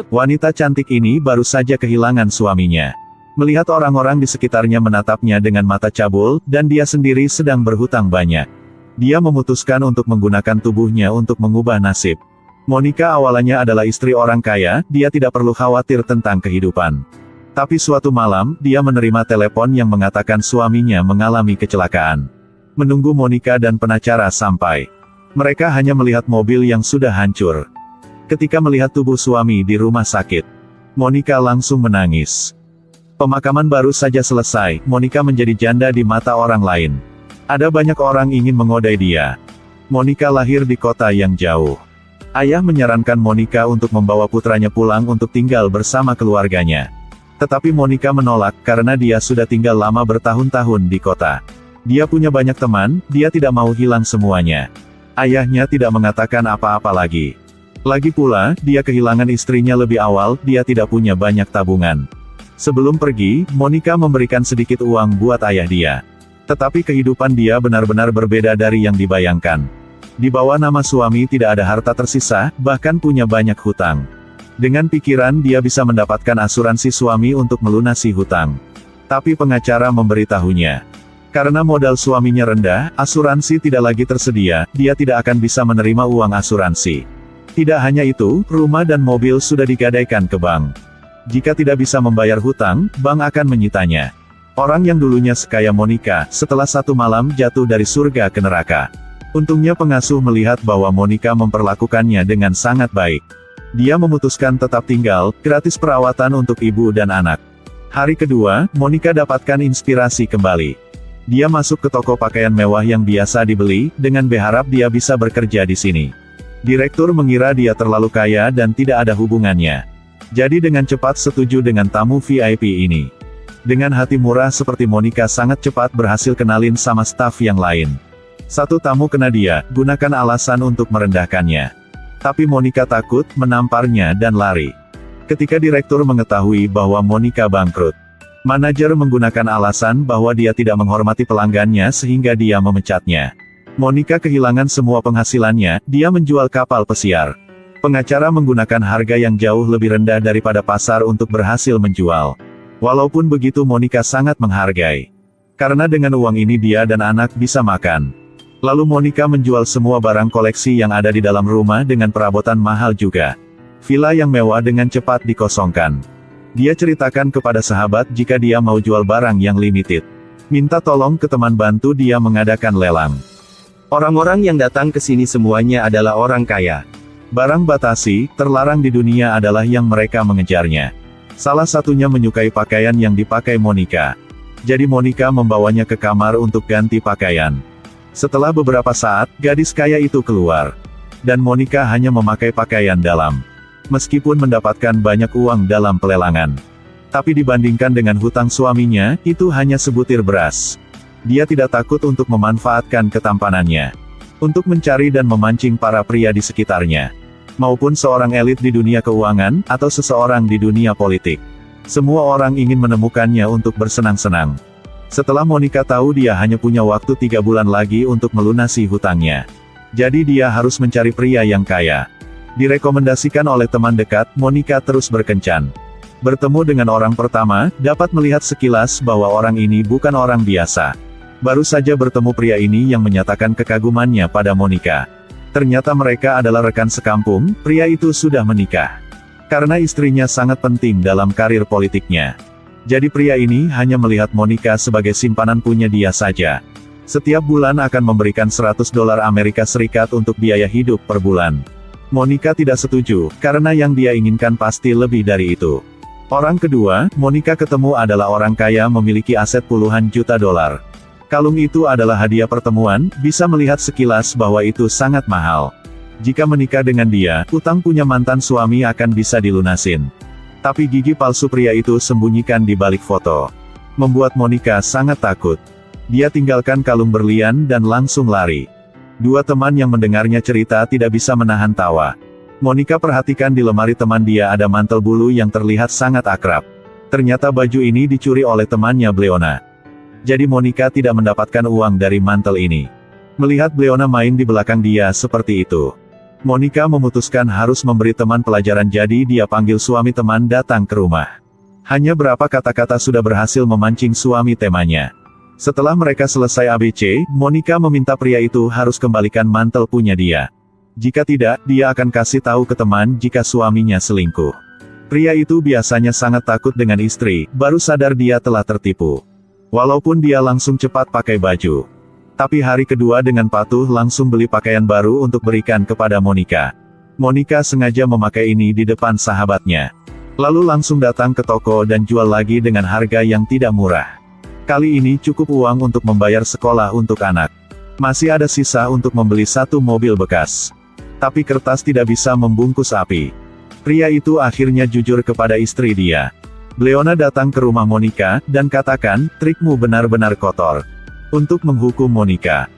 Wanita cantik ini baru saja kehilangan suaminya. Melihat orang-orang di sekitarnya menatapnya dengan mata cabul, dan dia sendiri sedang berhutang banyak. Dia memutuskan untuk menggunakan tubuhnya untuk mengubah nasib. Monica awalnya adalah istri orang kaya, dia tidak perlu khawatir tentang kehidupan. Tapi suatu malam, dia menerima telepon yang mengatakan suaminya mengalami kecelakaan. Menunggu Monica dan pengacara sampai. Mereka hanya melihat mobil yang sudah hancur. Ketika melihat tubuh suami di rumah sakit, Monica langsung menangis. Pemakaman baru saja selesai, Monica menjadi janda di mata orang lain. Ada banyak orang ingin mengodai dia. Monica lahir di kota yang jauh. Ayah menyarankan Monica untuk membawa putranya pulang untuk tinggal bersama keluarganya. Tetapi Monica menolak karena dia sudah tinggal lama bertahun-tahun di kota. Dia punya banyak teman, dia tidak mau hilang semuanya. Ayahnya tidak mengatakan apa-apa lagi. Lagi pula, dia kehilangan istrinya lebih awal, dia tidak punya banyak tabungan. Sebelum pergi, Monica memberikan sedikit uang buat ayah dia. Tetapi kehidupan dia benar-benar berbeda dari yang dibayangkan. Di bawah nama suami tidak ada harta tersisa, bahkan punya banyak hutang. Dengan pikiran dia bisa mendapatkan asuransi suami untuk melunasi hutang. Tapi pengacara memberitahunya. Karena modal suaminya rendah, asuransi tidak lagi tersedia, dia tidak akan bisa menerima uang asuransi. Tidak hanya itu, rumah dan mobil sudah digadaikan ke bank. Jika tidak bisa membayar hutang, bank akan menyitanya. Orang yang dulunya sekaya Monica, setelah satu malam jatuh dari surga ke neraka. Untungnya pengasuh melihat bahwa Monica memperlakukannya dengan sangat baik. Dia memutuskan tetap tinggal, gratis perawatan untuk ibu dan anak. Hari kedua, Monica dapatkan inspirasi kembali. Dia masuk ke toko pakaian mewah yang biasa dibeli, dengan berharap dia bisa bekerja di sini. Direktur mengira dia terlalu kaya dan tidak ada hubungannya. Jadi dengan cepat setuju dengan tamu VIP ini. Dengan hati murah seperti Monica sangat cepat berhasil kenalin sama staf yang lain. Satu tamu kena dia, gunakan alasan untuk merendahkannya. Tapi Monica takut, menamparnya dan lari. Ketika direktur mengetahui bahwa Monica bangkrut, manajer menggunakan alasan bahwa dia tidak menghormati pelanggannya sehingga dia memecatnya. Monica kehilangan semua penghasilannya, dia menjual kapal pesiar. Pengacara menggunakan harga yang jauh lebih rendah daripada pasar untuk berhasil menjual. Walaupun begitu Monica sangat menghargai. Karena dengan uang ini dia dan anak bisa makan. Lalu Monica menjual semua barang koleksi yang ada di dalam rumah dengan perabotan mahal juga. Villa yang mewah dengan cepat dikosongkan. Dia ceritakan kepada sahabat jika dia mau jual barang yang limited. Minta tolong ke teman bantu dia mengadakan lelang. Orang-orang yang datang ke sini semuanya adalah orang kaya. Barang batasi, terlarang di dunia adalah yang mereka mengejarnya. Salah satunya menyukai pakaian yang dipakai Monica. Jadi Monica membawanya ke kamar untuk ganti pakaian. Setelah beberapa saat, gadis kaya itu keluar. Dan Monica hanya memakai pakaian dalam. Meskipun mendapatkan banyak uang dalam pelelangan. Tapi dibandingkan dengan hutang suaminya, itu hanya sebutir beras. Dia tidak takut untuk memanfaatkan ketampanannya. Untuk mencari dan memancing para pria di sekitarnya. Maupun seorang elit di dunia keuangan, atau seseorang di dunia politik. Semua orang ingin menemukannya untuk bersenang-senang. Setelah Monica tahu dia hanya punya waktu 3 bulan lagi untuk melunasi hutangnya. Jadi dia harus mencari pria yang kaya. Direkomendasikan oleh teman dekat, Monica terus berkencan. Bertemu dengan orang pertama, dapat melihat sekilas bahwa orang ini bukan orang biasa. Baru saja bertemu pria ini yang menyatakan kekagumannya pada Monica. Ternyata mereka adalah rekan sekampung, pria itu sudah menikah. Karena istrinya sangat penting dalam karir politiknya. Jadi pria ini hanya melihat Monica sebagai simpanan punya dia saja. Setiap bulan akan memberikan $100 Amerika Serikat untuk biaya hidup per bulan. Monica tidak setuju, karena yang dia inginkan pasti lebih dari itu. Orang kedua, Monica ketemu adalah orang kaya memiliki aset puluhan juta dolar. Kalung itu adalah hadiah pertemuan, bisa melihat sekilas bahwa itu sangat mahal. Jika menikah dengan dia, utang punya mantan suami akan bisa dilunasin. Tapi gigi palsu pria itu sembunyikan di balik foto. Membuat Monica sangat takut. Dia tinggalkan kalung berlian dan langsung lari. Dua teman yang mendengarnya cerita tidak bisa menahan tawa. Monica perhatikan di lemari teman dia ada mantel bulu yang terlihat sangat akrab. Ternyata baju ini dicuri oleh temannya Bleona. Jadi Monica tidak mendapatkan uang dari mantel ini. Melihat Bleona main di belakang dia seperti itu. Monica memutuskan harus memberi teman pelajaran, jadi dia panggil suami teman datang ke rumah. Hanya berapa kata-kata sudah berhasil memancing suami temanya. Setelah mereka selesai ABC, Monica meminta pria itu harus kembalikan mantel punya dia. Jika tidak, dia akan kasih tahu ke teman jika suaminya selingkuh. Pria itu biasanya sangat takut dengan istri, baru sadar dia telah tertipu. Walaupun dia langsung cepat pakai baju. Tapi hari kedua dengan patuh langsung beli pakaian baru untuk berikan kepada Monica. Monica sengaja memakai ini di depan sahabatnya. Lalu langsung datang ke toko dan jual lagi dengan harga yang tidak murah. Kali ini cukup uang untuk membayar sekolah untuk anak. Masih ada sisa untuk membeli satu mobil bekas. Tapi kertas tidak bisa membungkus api. Pria itu akhirnya jujur kepada istri dia. Leona datang ke rumah Monica dan katakan, "Trikmu benar-benar kotor." Untuk menghukum Monica,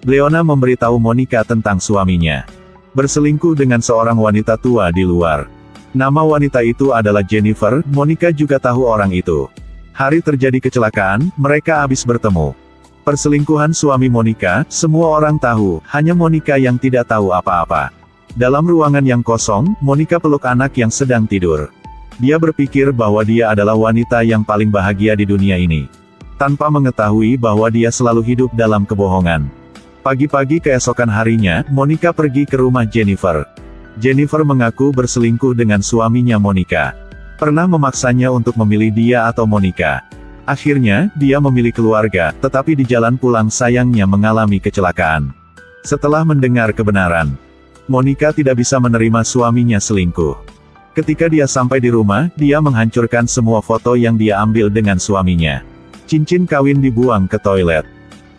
Leona memberitahu Monica tentang suaminya berselingkuh dengan seorang wanita tua di luar. Nama wanita itu adalah Jennifer. Monica juga tahu orang itu. Hari terjadi kecelakaan, mereka habis bertemu. Perselingkuhan suami Monica, semua orang tahu, hanya Monica yang tidak tahu apa-apa. Dalam ruangan yang kosong, Monica peluk anak yang sedang tidur. Dia berpikir bahwa dia adalah wanita yang paling bahagia di dunia ini. Tanpa mengetahui bahwa dia selalu hidup dalam kebohongan. Pagi-pagi keesokan harinya, Monica pergi ke rumah Jennifer. Jennifer mengaku berselingkuh dengan suaminya Monica. Pernah memaksanya untuk memilih dia atau Monica. Akhirnya, dia memilih keluarga, tetapi di jalan pulang sayangnya mengalami kecelakaan. Setelah mendengar kebenaran, Monica tidak bisa menerima suaminya selingkuh. Ketika dia sampai di rumah, dia menghancurkan semua foto yang dia ambil dengan suaminya. Cincin kawin dibuang ke toilet.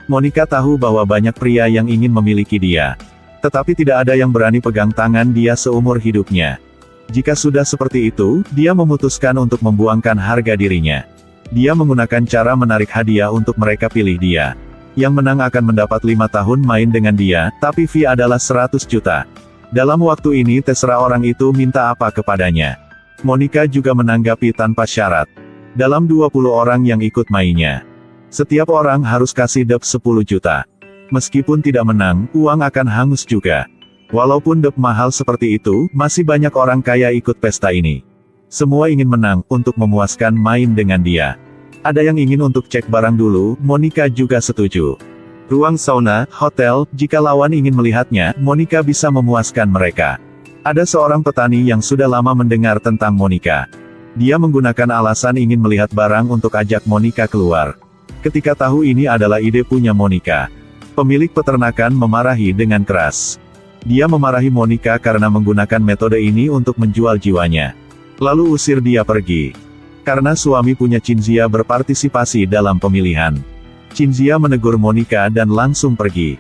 Monica tahu bahwa banyak pria yang ingin memiliki dia. Tetapi tidak ada yang berani pegang tangan dia seumur hidupnya. Jika sudah seperti itu, dia memutuskan untuk membuangkan harga dirinya. Dia menggunakan cara menarik hadiah untuk mereka pilih dia. Yang menang akan mendapat 5 tahun main dengan dia, tapi fee adalah 100 juta. Dalam waktu ini terserah orang itu minta apa kepadanya. Monica juga menanggapi tanpa syarat. Dalam 20 orang yang ikut mainnya, setiap orang harus kasih dep 10 juta. Meskipun tidak menang, uang akan hangus juga. Walaupun dep mahal seperti itu, masih banyak orang kaya ikut pesta ini. Semua ingin menang, untuk memuaskan main dengan dia. Ada yang ingin untuk cek barang dulu, Monica juga setuju. Ruang sauna, hotel, jika lawan ingin melihatnya, Monica bisa memuaskan mereka. Ada seorang petani yang sudah lama mendengar tentang Monica. Dia menggunakan alasan ingin melihat barang untuk ajak Monica keluar. Ketika tahu ini adalah ide punya Monica, pemilik peternakan memarahi dengan keras. Dia memarahi Monica karena menggunakan metode ini untuk menjual jiwanya. Lalu usir dia pergi. Karena suami punya Cinzia berpartisipasi dalam pemilihan. Cinzia menegur Monica dan langsung pergi.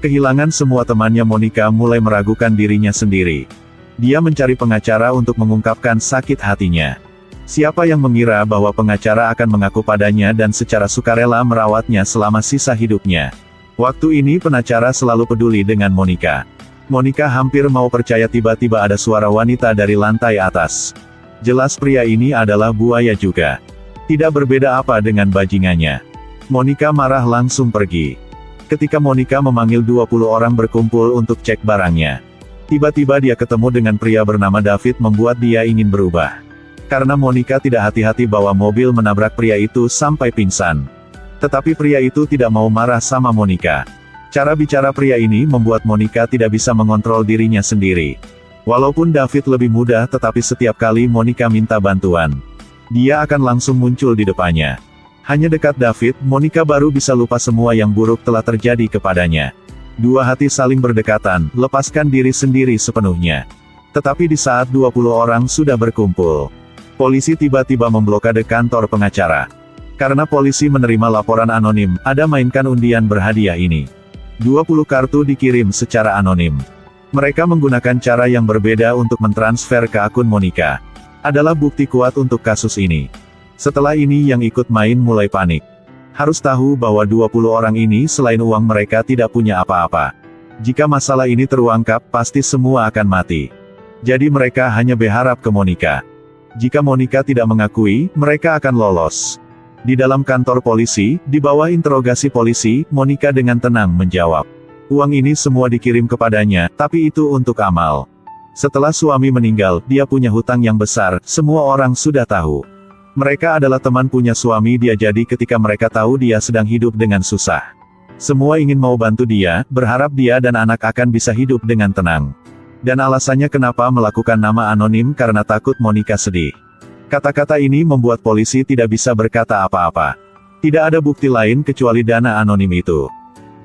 Kehilangan semua temannya, Monica mulai meragukan dirinya sendiri. Dia mencari pengacara untuk mengungkapkan sakit hatinya. Siapa yang mengira bahwa pengacara akan mengaku padanya dan secara sukarela merawatnya selama sisa hidupnya. Waktu ini pengacara selalu peduli dengan Monica. Monica hampir mau percaya, tiba-tiba ada suara wanita dari lantai atas. Jelas pria ini adalah buaya juga. Tidak berbeda apa dengan bajingannya. Monica marah langsung pergi. Ketika Monica memanggil 20 orang berkumpul untuk cek barangnya, tiba-tiba dia ketemu dengan pria bernama David, membuat dia ingin berubah. Karena Monica tidak hati-hati bawa mobil menabrak pria itu sampai pingsan. Tetapi pria itu tidak mau marah sama Monica. Cara bicara pria ini membuat Monica tidak bisa mengontrol dirinya sendiri. Walaupun David lebih mudah, tetapi setiap kali Monica minta bantuan, dia akan langsung muncul di depannya. Hanya dekat David, Monica baru bisa lupa semua yang buruk telah terjadi kepadanya. Dua hati saling berdekatan, lepaskan diri sendiri sepenuhnya. Tetapi di saat 20 orang sudah berkumpul, polisi tiba-tiba memblokade kantor pengacara. Karena polisi menerima laporan anonim, ada mainkan undian berhadiah ini. 20 kartu dikirim secara anonim. Mereka menggunakan cara yang berbeda untuk mentransfer ke akun Monica. Adalah bukti kuat untuk kasus ini. Setelah ini yang ikut main mulai panik. Harus tahu bahwa 20 orang ini selain uang mereka tidak punya apa-apa. Jika masalah ini terungkap, pasti semua akan mati. Jadi mereka hanya berharap ke Monica. Jika Monica tidak mengakui, mereka akan lolos. Di dalam kantor polisi, di bawah interogasi polisi, Monica dengan tenang menjawab. Uang ini semua dikirim kepadanya, tapi itu untuk amal. Setelah suami meninggal, dia punya hutang yang besar, semua orang sudah tahu. Mereka adalah teman punya suami dia, jadi ketika mereka tahu dia sedang hidup dengan susah, semua ingin mau bantu dia, berharap dia dan anak akan bisa hidup dengan tenang. Dan alasannya kenapa melakukan nama anonim karena takut Monica sedih. Kata-kata ini membuat polisi tidak bisa berkata apa-apa. Tidak ada bukti lain kecuali dana anonim itu.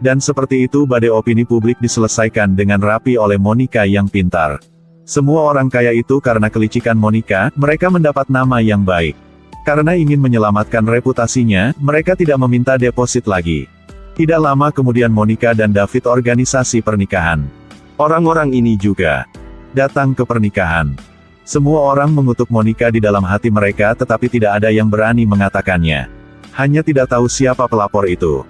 Dan seperti itu badai opini publik diselesaikan dengan rapi oleh Monica yang pintar. Semua orang kaya itu karena kelicikan Monica, mereka mendapat nama yang baik. Karena ingin menyelamatkan reputasinya, mereka tidak meminta deposit lagi. Tidak lama kemudian Monica dan David organisasi pernikahan. Orang-orang ini juga datang ke pernikahan. Semua orang mengutuk Monica di dalam hati mereka, tetapi tidak ada yang berani mengatakannya. Hanya tidak tahu siapa pelapor itu.